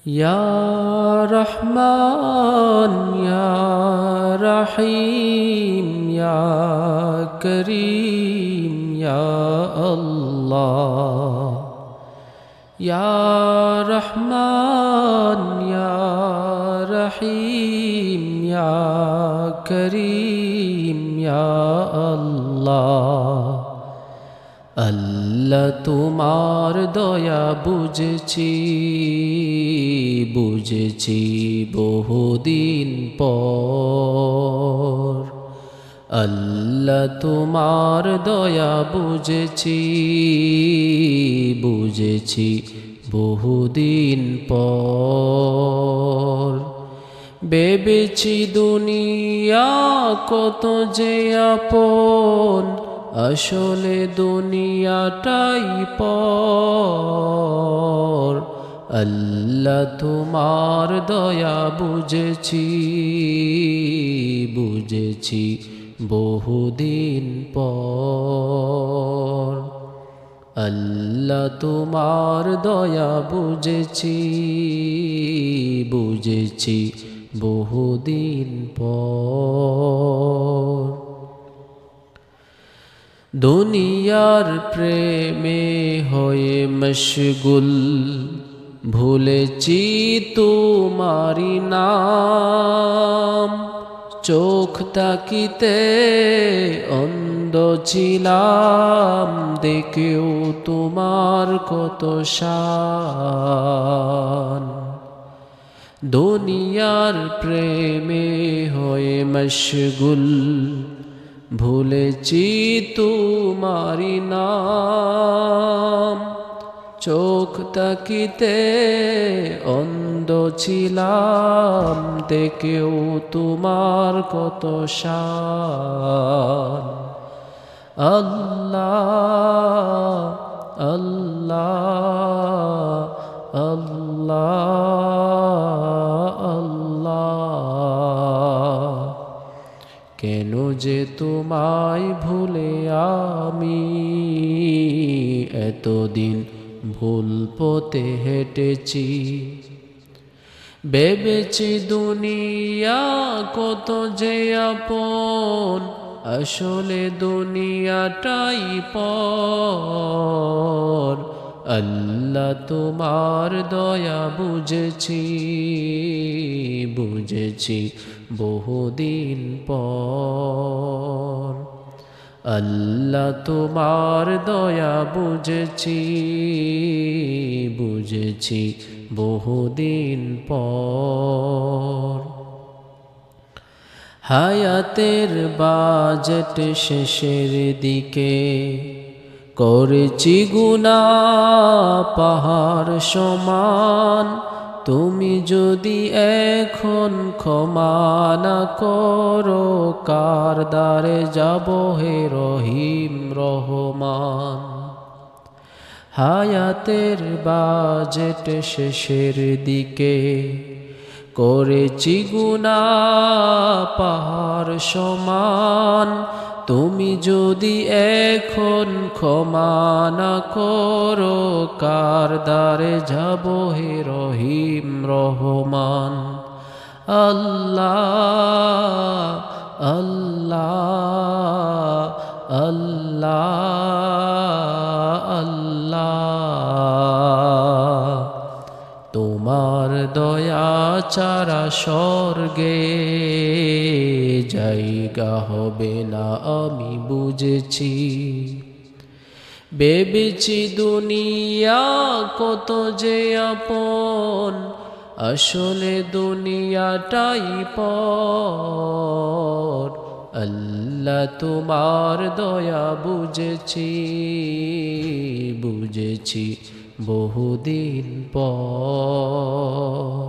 Ya Rahman, Ya Rahim, Ya Kareem, Ya Allah. Ya Rahman, Ya Rahim, Ya Kareem, Ya Allah. আল্লাহ তোমার দয়া বুঝেছি বহুদিন পর। আল্লাহ তোমার দয়া বুঝেছি বহুদিন পর। ভেবেছি দুনিয়া কত যে আপন, আসলে দুনিয়াটাই পর। আল্লাহ তোমার দয়া বুঝেছি বহুদিন পর। আল্লাহ তোমার দয়া বুঝেছি বহুদিন পর। দুনিয়ার প্রেমে হয়ে মশগুল, ভুলেছি তোমারি নাম। চোখ তাকিতে অন্ধ ছিলাম, দেখেও তোমার কত শান। দুনিয়ার প্রেমে হয়ে মশগুল, ভুলেছি তোমারি নাম। চোখ তাকিতে অন্ধ ছিলাম, দেখেও তোমার কত শান। আল্লাহ আল্লাহ আল্লাহ আল্লাহ। কেন যে তোমায় ভুলে আমি এতদিন ভুল পথে হেঁটেছি। ভেবেছি দুনিয়া কত যে আপন, আসলে দুনিয়াটাই পর। আল্লাহ তোমার দয়া বুঝেছি বহুদিন পর। আল্লাহ তোমার দয়া বুঝেছি বহুদিন পর। হায়াতের বাজেট শেষের দিকে করেছি গুনাহ পাহাড় সমান। তুমি যদি এখন ক্ষমা না করো, কার দ্বারে যাব হে রহিম রহমান। হায়াতের বাজেট শেষের দিকে করেছি গুনাহ পাহাড় সমান। তুমি যদি এখন ক্ষমা না করো, কার দ্বারে যাব হে রহিম রহমান। আল্লাহ আল্লাহ আল্লাহ আল্লাহ। তোমার দয়া ছাড়া স্বর্গে জায়গা হবে না আমি বুঝেছি। ভেবেছি দুনিয়া কত যে আপন, আসলে দুনিয়াটাই পর। আল্লাহ তোমার দয়া বুঝেছি বহুদিন পর।